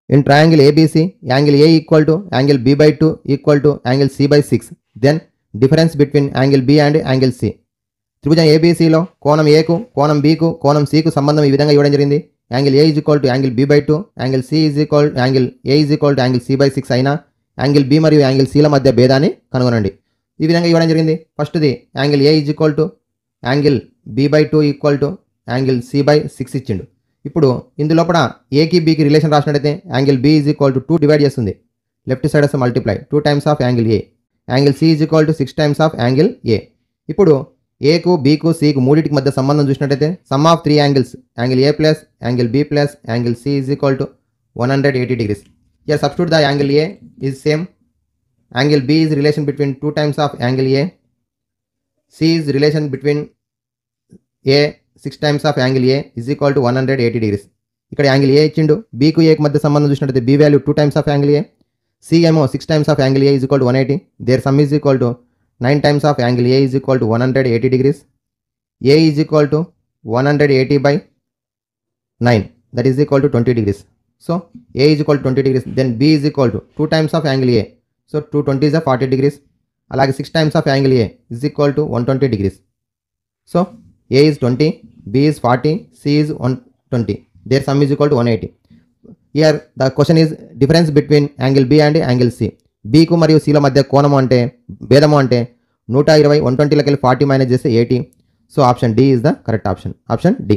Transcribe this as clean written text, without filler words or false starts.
In triangle ABC, angle A equal to angle B by 2 equal to angle C by 6. Then difference between angle B and angle C. త్రిభుజం ABCలో కోణం Aకు, కోణం Bకు, కోణం Cకు సంబంధం ఈ విధంగా ఇవ్వడం జరిగింది. Angle A is equal to angle B by 2, angle C is equal angle A is equal to angle C by 6 అయినా యాంగిల్ B మరియు యాంగిల్ Cల మధ్య భేదాన్ని కనుగొనండి. ఈ విధంగా ఇవ్వడం జరిగింది. ఫస్ట్ది angle A is equal to angle B by 2 equal to angle C by 6 ఇచ్చిండు. ఇప్పుడు ఇందులోపల ఏకి బీకి రిలేషన్ రాసినట్టయితే angle B is equal to 2 divide చేస్తుంది. లెఫ్ట్ సైడ్ వస్తే multiply 2 times of angle A. Angle C is equal to 6 times of angle A. ఇప్పుడు ఏకు బీకు సికు మూడింటికి మధ్య సంబంధం చూసినట్టయితే some of 3 angles angle A plus angle B plus angle C is equal to 180 degrees. Here substitute the angle A is same. Angle B is relation between 2 times of angle A. C is relation between A 6 times of angle A is equal to 180 degrees. ఇక్కడ angle A ఇచ్చిండు. బీకు ఏకి మధ్య సంబంధం చూసినట్టయితే B value 2 times of angle A. C ఏమో 6 times of angle A is equal to 180. Their sum is equal to 9 times of angle A is equal to 180 degrees. A is equal to 180 by 9, that is equal to 20 degrees. So A is equal to 20 degrees. Then B is equal to 2 times of angle A. So 2 20 is 40 degrees. అలాగే 6 times of angle A is equal to 120 degrees. So A is 20, B is 40, C is 120. Their sum is equal to 180. Here the question is difference between angle B and angle C. B కు మరియు C ల మధ్య కోణము అంటే భేదము అంటే 120 120 లకి 40 minus చేస్తే 80. So option D is the correct option. Option D.